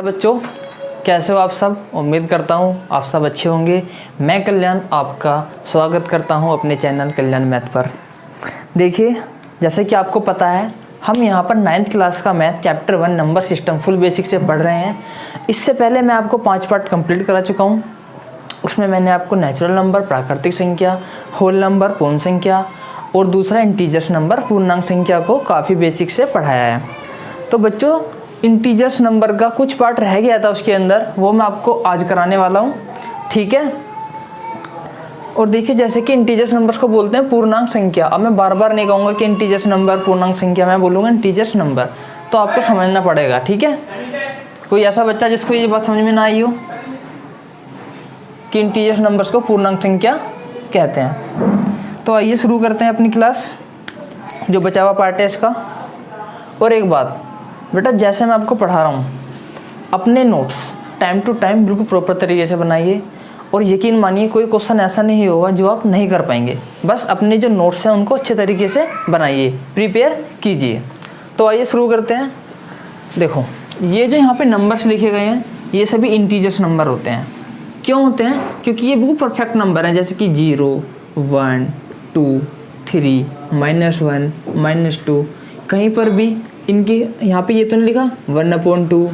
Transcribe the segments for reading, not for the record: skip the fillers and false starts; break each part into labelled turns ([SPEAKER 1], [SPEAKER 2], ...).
[SPEAKER 1] बच्चों, कैसे हो आप सब। उम्मीद करता हूँ आप सब अच्छे होंगे। मैं कल्याण आपका स्वागत करता हूँ अपने चैनल कल्याण मैथ पर। देखिए, जैसे कि आपको पता है हम यहाँ पर 9th क्लास का math chapter 1 number system full basic से पढ़ रहे हैं। इससे पहले मैं आपको 5 पार्ट कंप्लीट करा चुका हूँ। उसमें मैंने आपको नेचुरल नंबर, प्राकृतिक संख्या, होल नंबर, पूर्ण संख्या और दूसरा इंटीजर्स नंबर, पूर्णांक संख्या को काफ़ी बेसिक से पढ़ाया है। तो बच्चों, इंटीजर्स नंबर का कुछ पार्ट रह गया था उसके अंदर, वो मैं आपको आज कराने वाला हूँ, ठीक है। और देखिए, जैसे कि इंटीजर्स नंबर्स को बोलते हैं पूर्णांक संख्या। अब मैं बार बार नहीं कहूँगा कि इंटीजर्स नंबर पूर्णांक संख्या, मैं बोलूँगा इंटीजर्स नंबर, तो आपको समझना पड़ेगा, ठीक है। कोई ऐसा बच्चा जिसको ये बात समझ में ना आई हो कि इंटीजर्स नंबर्स को पूर्णांक संख्या कहते हैं। तो आइए शुरू करते हैं अपनी क्लास, जो बचा हुआ पार्ट है इसका। और एक बात बेटा, जैसे मैं आपको पढ़ा रहा हूँ, अपने नोट्स टाइम टू टाइम बिल्कुल प्रॉपर तरीके से बनाइए। और यकीन मानिए, कोई क्वेश्चन ऐसा नहीं होगा जो आप नहीं कर पाएंगे। बस अपने जो नोट्स हैं उनको अच्छे तरीके से बनाइए, प्रिपेयर कीजिए। तो आइए शुरू करते हैं। देखो, ये जो यहाँ पे नंबर्स लिखे गए हैं, ये सभी इंटीजर्स नंबर होते हैं। क्यों होते हैं? क्योंकि ये बिल्कुल परफेक्ट नंबर हैं, जैसे कि 0, 1, 2, 3, -1, -2। कहीं पर भी इनके यहाँ पे ये तो नहीं लिखा 1/2,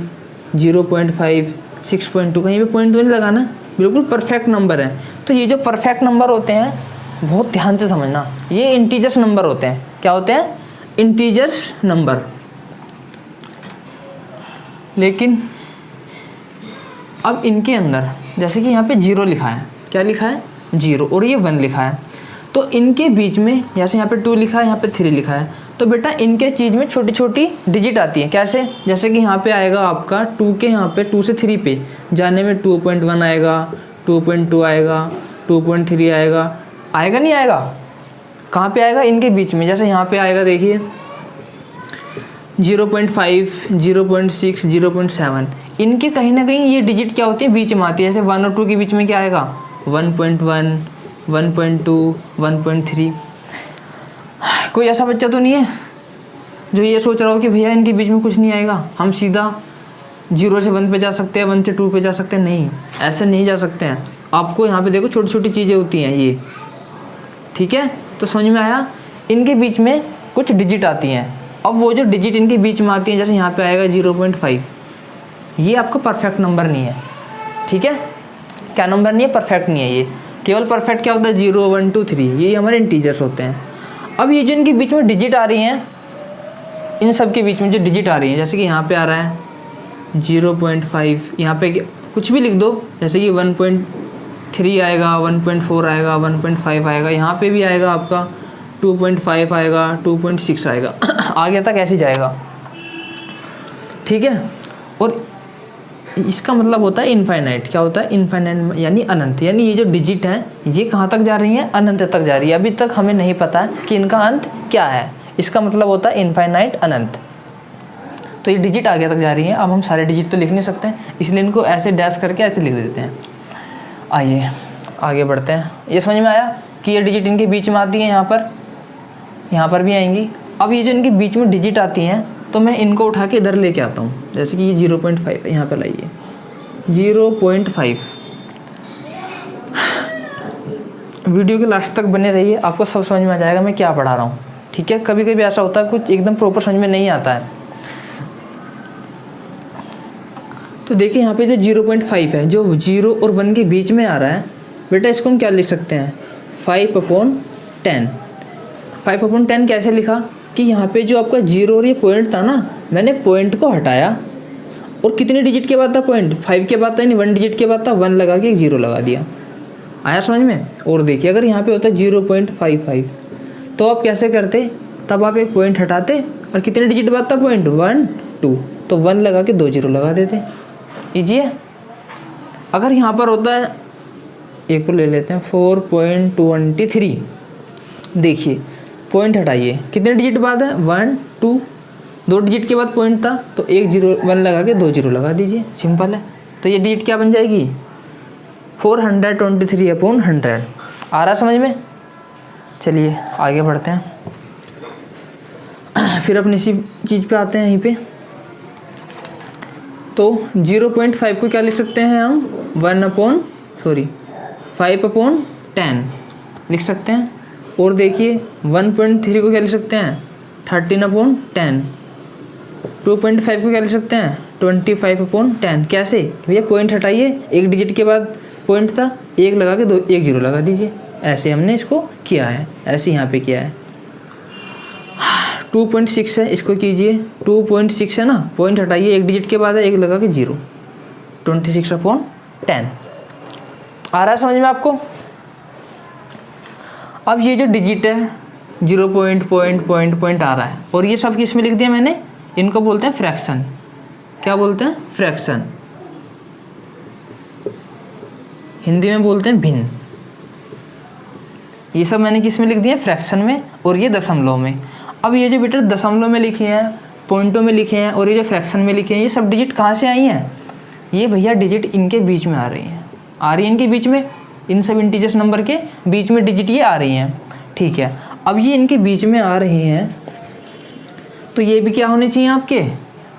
[SPEAKER 1] 0.5, 6.2, कहीं पे पॉइंट तो नहीं लगाना, बिल्कुल परफेक्ट नंबर है। तो ये जो परफेक्ट नंबर होते हैं, बहुत ध्यान से समझना, ये इंटीजर्स नंबर होते हैं। क्या होते हैं? Integers number. लेकिन अब इनके अंदर जैसे कि यहाँ पे 0 लिखा है, क्या लिखा है? 0, और ये 1 लिखा है। तो इनके बीच में जैसे यहाँ पे 2 लिखा है, यहाँ पे 3 लिखा है, तो बेटा इनके चीज़ में छोटी छोटी डिजिट आती है। कैसे? जैसे कि यहाँ पे आएगा आपका 2 के, यहाँ पे 2 से 3 पे जाने में 2.1 आएगा, 2.2 आएगा, 2.3 आएगा। आएगा नहीं आएगा? कहाँ पे आएगा? इनके बीच में। जैसे यहाँ पे आएगा, देखिए 0.5, 0.6, 0.7। इनके कहीं ना कहीं ये डिजिट क्या होती है? बीच में आती है। जैसे 1 और 2 के बीच में क्या आएगा? 1.1, 1.2, 1.3। कोई ऐसा बच्चा तो नहीं है जो ये सोच रहा हो कि भैया इनके बीच में कुछ नहीं आएगा, हम सीधा 0 से 1 पे जा सकते हैं, 1 से 2 पे जा सकते हैं? नहीं, ऐसे नहीं जा सकते हैं। आपको यहाँ पे देखो छोटी छोटी चीज़ें होती हैं ये, ठीक है। तो समझ में आया? इनके बीच में कुछ डिजिट आती हैं। अब वो जो डिजिट इनके बीच में आती हैं, जैसे यहाँ पे आएगा 0.5, ये आपका परफेक्ट नंबर नहीं है, ठीक है। क्या नंबर नहीं है? परफेक्ट नहीं है ये। केवल परफेक्ट क्या होता है? 0, 1, 2, 3, ये हमारे इंटीजर्स होते हैं। अब ये जो इनके बीच में डिजिट आ रही हैं, इन सब के बीच में जो डिजिट आ रही हैं, जैसे कि यहाँ पे आ रहा है 0.5, यहाँ पे कुछ भी लिख दो, जैसे कि 1.3 आएगा, 1.4 आएगा, 1.5 आएगा, यहाँ पे भी आएगा आपका 2.5 आएगा, 2.6 आएगा। आगे तक ऐसे जाएगा, ठीक है। और इसका मतलब होता है इनफाइनाइट। क्या होता है? इनफाइनाइट यानी अनंत। यानी ये जो डिजिट हैं, ये कहाँ तक जा रही हैं? अनंत तक जा रही है। अभी तक हमें नहीं पता कि इनका अंत क्या है। इसका मतलब होता है इनफाइनाइट, अनंत। तो ये डिजिट आगे तक जा रही है। अब हम सारे डिजिट तो लिख नहीं सकते, इसलिए इनको ऐसे डैश करके ऐसे लिख देते हैं। आइए आगे बढ़ते हैं। ये समझ में आया कि ये डिजिट इनके बीच में आती है, यहाँ पर भी आएंगी। अब ये जो इनके बीच में डिजिट आती हैं, तो मैं इनको उठा के इधर लेके आता हूँ। जैसे कि ये 0.5 यहाँ पे लाइए, 0.5। वीडियो के लास्ट तक बने रहिए, आपको सब समझ में आ जाएगा मैं क्या पढ़ा रहा हूँ, ठीक है। कभी कभी ऐसा होता है कुछ एकदम प्रॉपर समझ में नहीं आता है। तो देखिए यहाँ पे जो 0.5 है, जो 0 और 1 के बीच में आ रहा है, बेटा इसको हम क्या लिख सकते हैं? 5/10। 5/10 कैसे लिखा? कि यहाँ पे जो आपका 0 और ये पॉइंट था ना, मैंने पॉइंट को हटाया, और कितने डिजिट के बाद था पॉइंट? 5 के बाद था, यानी 1 डिजिट के बाद था, 1 लगा के एक 0 लगा दिया। आया समझ में? और देखिए, अगर यहाँ पे होता 0.55, तो आप कैसे करते? तब आप एक पॉइंट हटाते, और कितने डिजिट बाद था पॉइंट? 1, 2, तो 1 लगा के 2 0 लगा देते। ईजी है। अगर यहाँ पर होता है, एक को ले लेते हैं 4.23, देखिए पॉइंट हटाइए, कितने डिजिट बाद है? 1, 2, 2 डिजिट के बाद पॉइंट था, तो 1 0 1 लगा के 2 0 लगा दीजिए, सिंपल है। तो ये डिजिट क्या बन जाएगी? 423/100। आ रहा समझ में? चलिए आगे बढ़ते हैं। फिर अपनी इसी चीज़ पे आते हैं। यहीं पे तो 0.5 को क्या लिख सकते हैं हम 5/10 लिख सकते हैं। और देखिए 1.3 को क्या लिख सकते हैं 13/10। 2.5 को क्या लिख सकते हैं 25/10। कैसे भैया, पॉइंट हटाइए, एक डिजिट के बाद पॉइंट था, एक लगा के एक जीरो लगा दीजिए। ऐसे हमने इसको किया है, ऐसे यहाँ पे किया है। 2.6 है, इसको कीजिए 2.6 है ना, पॉइंट हटाइए, एक डिजिट के बाद है, एक लगा के जीरो, 26/10। आ रहा है समझ में आपको? अब ये जो डिजिट है 0 पॉइंट आ रहा है, और ये सब किस में लिख दिया मैंने, इनको बोलते हैं फ्रैक्शन। क्या बोलते हैं? फ्रैक्शन। हिंदी में बोलते हैं भिन्न। ये सब मैंने किस में लिख दिया? फ्रैक्शन में, और ये दशमलव में। अब ये जो बेटा दशमलव में लिखे हैं, पॉइंटों में लिखे हैं, और ये जो फ्रैक्शन में लिखे हैं, ये सब डिजिट कहाँ से आई हैं? ये भैया डिजिट इनके बीच में आ रही हैं, इनके बीच में, इन सब इंटीजर्स नंबर के बीच में डिजिट ये आ रही हैं। ठीक है, अब ये इनके बीच में आ रही हैं, तो ये भी क्या होने चाहिए आपके?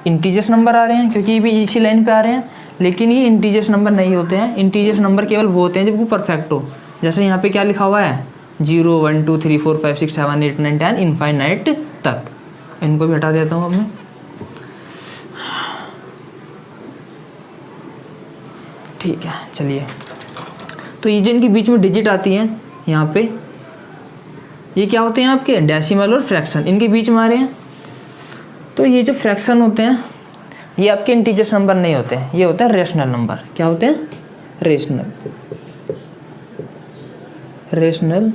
[SPEAKER 1] इंटीजर्स नंबर आ रहे हैं, क्योंकि ये भी इसी लाइन पे आ रहे हैं। लेकिन ये इंटीजर्स नंबर नहीं होते हैं। इंटीजर्स नंबर केवल वो होते हैं जब वो परफेक्ट हो। जैसे यहाँ पे क्या लिखा हुआ है 0 1 2 3 4 5 6 7 8 9 10 इनफाइनाइट तक। इनको भी हटा देता हूँ अब मैं। ठीक है, चलिए। तो ये जो इनके बीच में डिजिट आती हैं यहाँ पे, ये क्या होते हैं आपके? डेसिमल और फ्रैक्शन इनके बीच में आ रहे हैं। तो ये जो फ्रैक्शन होते हैं ये आपके इंटीजर्स नंबर नहीं होते हैं, ये होते हैं रेशनल नंबर। क्या होते हैं? Rational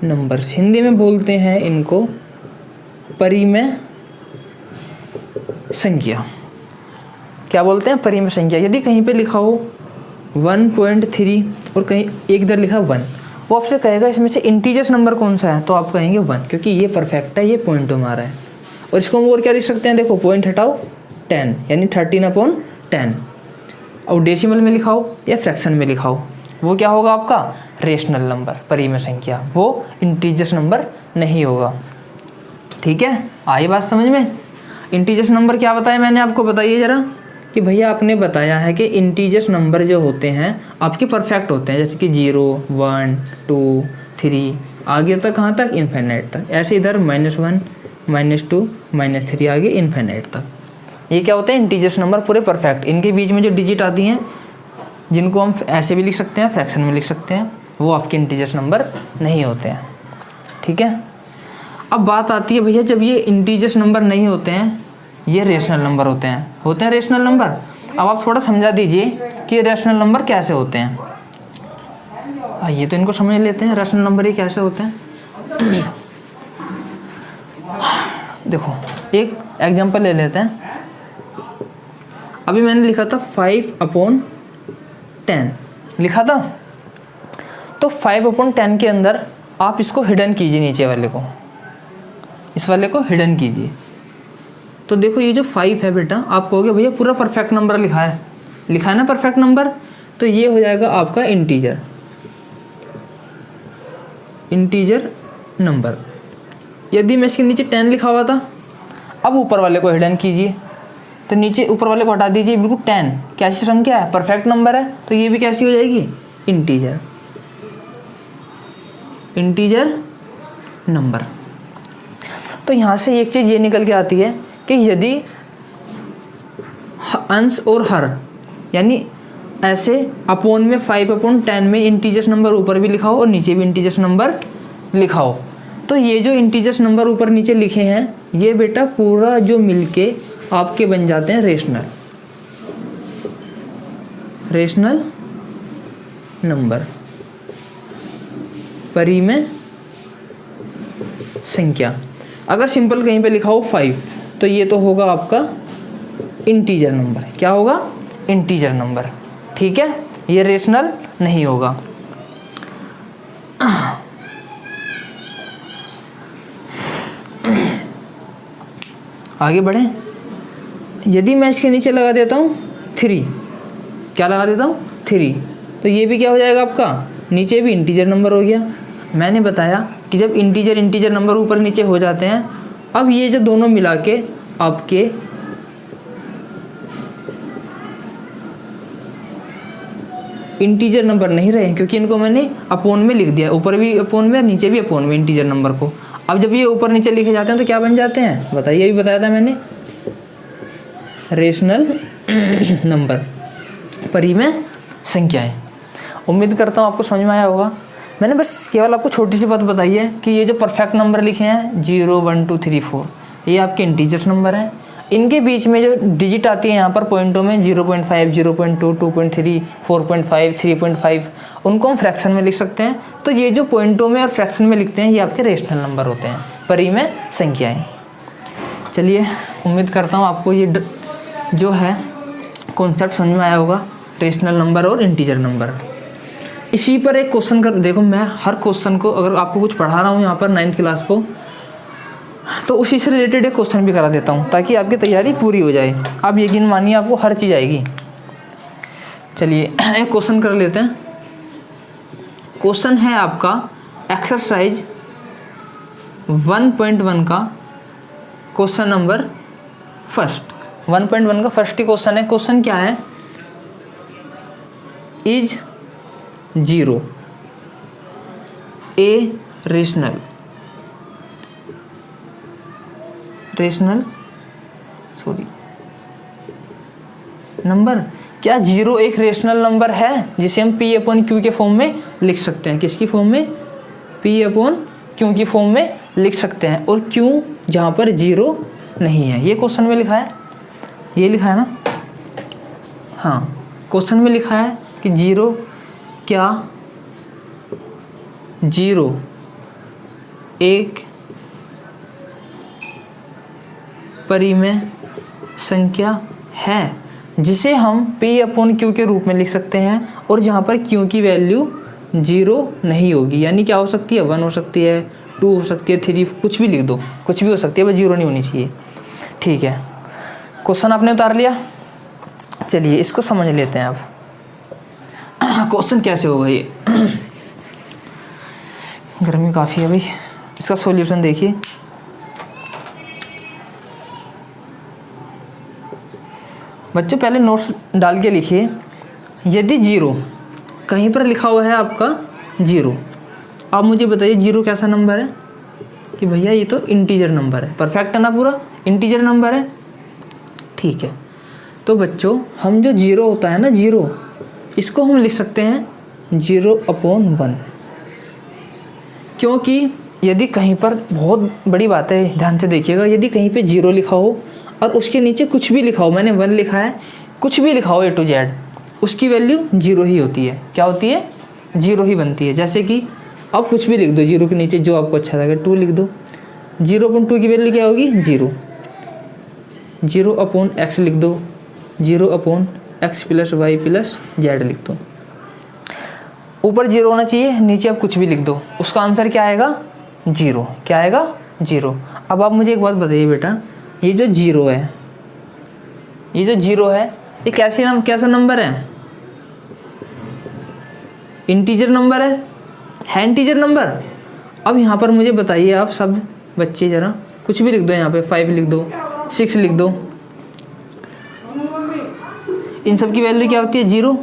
[SPEAKER 1] numbers. हिंदी में बोलते हैं इनको परिमेय संख्या। क्या बोलते हैं? परिमेय संख्या। यदि कहीं पे लिखा हो 1.3 और कहीं एक इधर लिखा 1, वो आपसे कहेगा इसमें से इंटीजर्स नंबर कौन सा है, तो आप कहेंगे 1, क्योंकि ये परफेक्ट है, ये पॉइंट में आ रहा है। और इसको हम और क्या लिख सकते हैं? देखो पॉइंट हटाओ 10, यानी 13/10। और डेसिमल में लिखाओ या फ्रैक्शन में लिखाओ, वो क्या होगा आपका? रेशनल नंबर, परिमेय संख्या। वो इंटीजर्स नंबर नहीं होगा। ठीक है, आई बात समझ में? इंटीजर्स नंबर क्या बताया मैंने आपको? बताइए ज़रा कि भैया आपने बताया है कि इंटीजर्स नंबर जो होते हैं आपके परफेक्ट होते हैं, जैसे कि 0 1 2 3 आगे तक, कहाँ तक? इनफाइनाइट तक। ऐसे इधर -1 -2 -3 आगे इनफाइनाइट तक। ये क्या होते हैं? इंटीजर्स नंबर पूरे परफेक्ट। इनके बीच में जो डिजिट आती हैं, जिनको हम ऐसे भी लिख सकते हैं, फ्रैक्शन में लिख सकते हैं, वो आपके इंटीजर्स नंबर नहीं होते हैं। ठीक है, अब बात आती है भैया जब ये इंटीजर्स नंबर नहीं होते हैं, ये रेशनल नंबर होते हैं रेशनल नंबर। अब आप थोड़ा समझा दीजिए कि रेशनल नंबर कैसे होते हैं। आइए तो इनको समझ लेते हैं, रेशनल नंबर ये कैसे होते हैं। देखो एक एग्जांपल ले लेते हैं। अभी मैंने लिखा था 5/10 लिखा था, तो 5/10 के अंदर आप इसको हिडन कीजिए, नीचे वाले को, इस वाले को हिडन कीजिए। तो देखो ये जो 5 है बेटा, आप कहोगे भैया पूरा परफेक्ट नंबर लिखा है ना परफेक्ट नंबर, तो ये हो जाएगा आपका इंटीजर नंबर। यदि मैं इसके नीचे 10 लिखा हुआ था, अब ऊपर वाले को हिडन कीजिए, तो नीचे ऊपर वाले को हटा दीजिए, बिल्कुल 10 कैसी संख्या है? परफेक्ट नंबर है, तो ये भी कैसी हो जाएगी? Integer number. तो यहाँ से एक चीज़ ये निकल के आती है कि यदि अंश और हर, यानी ऐसे अपोन में 5/10 में इंटीजर्स नंबर ऊपर भी लिखा हो और नीचे भी इंटीजर्स नंबर लिखा हो, तो ये जो इंटीजर्स नंबर ऊपर नीचे लिखे हैं, ये बेटा पूरा जो मिलके आपके बन जाते हैं रेशनल नंबर, परिमेय संख्या। अगर सिंपल कहीं पे लिखा हो 5, तो ये तो होगा आपका इंटीजर नंबर। क्या होगा? Integer number. ठीक है, ये रेशनल नहीं होगा। आगे बढ़ें। यदि मैं इसके नीचे लगा देता हूँ 3, क्या लगा देता हूँ? 3, तो ये भी क्या हो जाएगा आपका? नीचे भी इंटीजर नंबर हो गया। मैंने बताया कि जब इंटीजर नंबर ऊपर नीचे हो जाते हैं, अब ये जो दोनों मिला के आपके इंटीजर नंबर नहीं रहे, क्योंकि इनको मैंने अपोन में लिख दिया, ऊपर भी अपोन में और नीचे भी अपोन में इंटीजर नंबर को। अब जब ये ऊपर नीचे लिखे जाते हैं तो क्या बन जाते हैं बताइए, अभी बताया था मैंने, रेशनल नंबर, परिमेय संख्याएं। उम्मीद करता हूँ आपको समझ में आया होगा। मैंने बस केवल आपको छोटी सी बात बताई है कि ये जो परफेक्ट नंबर लिखे हैं 0 1 2 3 4 ये आपके इंटीजर्स नंबर हैं। इनके बीच में जो डिजिट आती है यहाँ पर पॉइंटों में 0.5, 0.2, 2.3, 4.5, 3.5, उनको हम फ्रैक्शन में लिख सकते हैं। तो ये जो पॉइंटों में और फ्रैक्शन में लिखते हैं ये आपके रेशनल नंबर होते हैं, परिमेय संख्याएं। चलिए, उम्मीद करता हूँ आपको ये जो है कॉन्सेप्ट समझ में आया होगा, रेशनल नंबर और इंटीजर नंबर। इसी पर एक क्वेश्चन कर देखो, मैं हर क्वेश्चन को अगर आपको कुछ पढ़ा रहा हूँ यहाँ पर 9th क्लास को, तो उसी से रिलेटेड एक क्वेश्चन भी करा देता हूँ ताकि आपकी तैयारी पूरी हो जाए। आप यकीन मानिए आपको हर चीज़ आएगी। चलिए एक क्वेश्चन कर लेते हैं। क्वेश्चन है आपका एक्सरसाइज 1.1 का क्वेश्चन नंबर फर्स्ट। 1.1 का फर्स्ट ही क्वेश्चन है। क्वेश्चन क्या है, इज 0 ए रेशनल नंबर, क्या 0 एक रेशनल नंबर है जिसे हम P अपॉन Q के फॉर्म में लिख सकते हैं? किसकी फॉर्म में? P अपॉन Q की फॉर्म में लिख सकते हैं, और Q जहाँ पर 0 नहीं है। ये क्वेश्चन में लिखा है, ये लिखा है ना, हाँ क्वेश्चन में लिखा है कि 0 क्या 0 एक परिमेय संख्या है जिसे हम P अपॉन Q के रूप में लिख सकते हैं, और जहाँ पर Q की वैल्यू 0 नहीं होगी। यानी क्या हो सकती है, 1 हो सकती है, 2 हो सकती है, 3, कुछ भी लिख दो, कुछ भी हो सकती है, बस 0 नहीं होनी चाहिए। ठीक है, क्वेश्चन आपने उतार लिया। चलिए इसको समझ लेते हैं अब क्वेश्चन कैसे होगा ये। गर्मी काफ़ी है भाई। इसका सॉल्यूशन देखिए, बच्चों पहले नोट्स डाल के लिखिए। यदि 0 कहीं पर लिखा हुआ है आपका 0, आप मुझे बताइए 0 कैसा नंबर है? कि भैया ये तो इंटीजर नंबर है। परफेक्ट है ना, पूरा इंटीजर नंबर है। ठीक है, तो बच्चों हम जो 0 होता है ना 0, इसको हम लिख सकते हैं 0 अपॉन 1, क्योंकि यदि कहीं पर, बहुत बड़ी बात है ध्यान से देखिएगा, यदि कहीं पे 0 लिखा हो और उसके नीचे कुछ भी लिखा हो, मैंने 1 लिखा है, कुछ भी लिखा हो A to Z, उसकी वैल्यू 0 ही होती है। क्या होती है? 0 ही बनती है। जैसे कि आप कुछ भी लिख दो 0 के नीचे जो आपको अच्छा लगे, 2 लिख दो, 0.2 की वैल्यू क्या होगी? 0। 0 अपॉन x लिख दो, 0 upon x plus y plus z लिख दो। ऊपर 0 होना चाहिए, नीचे आप कुछ भी लिख दो, उसका आंसर क्या आएगा? 0। क्या आएगा? 0। अब आप मुझे एक बात बताइए बेटा, ये जो 0 है, ये जो 0 है, ये कैसा नंबर है? इंटीजर नंबर है इंटीजर नंबर। अब यहाँ पर मुझे बताइए आप सब बच्चे, जरा कुछ भी लिख दो, यहाँ पे 5 लिख दो, 6 लिख दो, इन सब की वैल्यू क्या होती है? 0।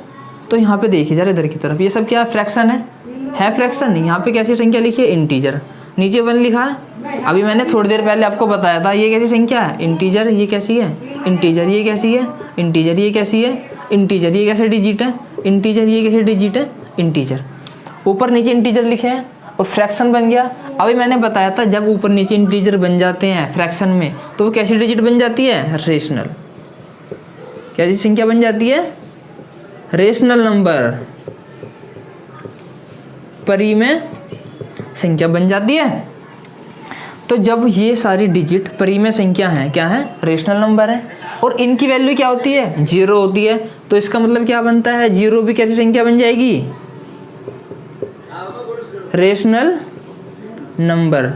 [SPEAKER 1] तो यहाँ पे देखिए जरा इधर की तरफ, ये सब क्या फ्रैक्शन है फ्रैक्शन नहीं। यहाँ पे कैसी संख्या लिखी है? इंटीजर। नीचे 1 लिखा है, अभी मैंने थोड़ी देर पहले आपको बताया था, ये कैसी संख्या है? इंटीजर। ये कैसी है? इंटीजर। ये कैसी है? इंटीजर। ये कैसी है? इंटीजर। ये कैसे डिजिट है? इंटीजर। ये कैसे डिजिट है? इंटीजर। ऊपर नीचे इंटीजर लिखे हैं और फ्रैक्शन बन गया। अभी मैंने बताया था जब ऊपर नीचे इंटीजर बन जाते हैं फ्रैक्शन में, तो वो कैसी डिजिट बन जाती है? रेशनल। कैसी संख्या बन जाती है? रेशनल नंबर, परिमेय संख्या बन जाती है। तो जब ये सारी डिजिट परिमेय संख्या हैं, क्या है? रेशनल नंबर है, और इनकी वैल्यू क्या होती है? 0 होती है। तो इसका मतलब क्या बनता है? 0 भी कैसी संख्या बन जाएगी? रेशनल नंबर,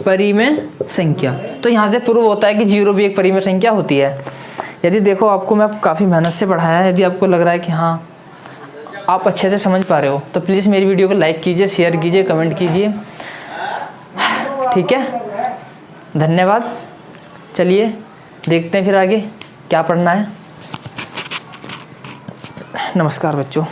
[SPEAKER 1] परिमेय संख्या। तो यहाँ से प्रूव होता है कि 0 भी एक परिमेय संख्या होती है। यदि देखो आपको मैं काफ़ी मेहनत से पढ़ाया है, यदि आपको लग रहा है कि हाँ आप अच्छे से समझ पा रहे हो, तो प्लीज़ मेरी वीडियो को लाइक कीजिए, शेयर कीजिए, कमेंट कीजिए। ठीक है, धन्यवाद। चलिए देखते हैं फिर आगे क्या पढ़ना है। नमस्कार बच्चों।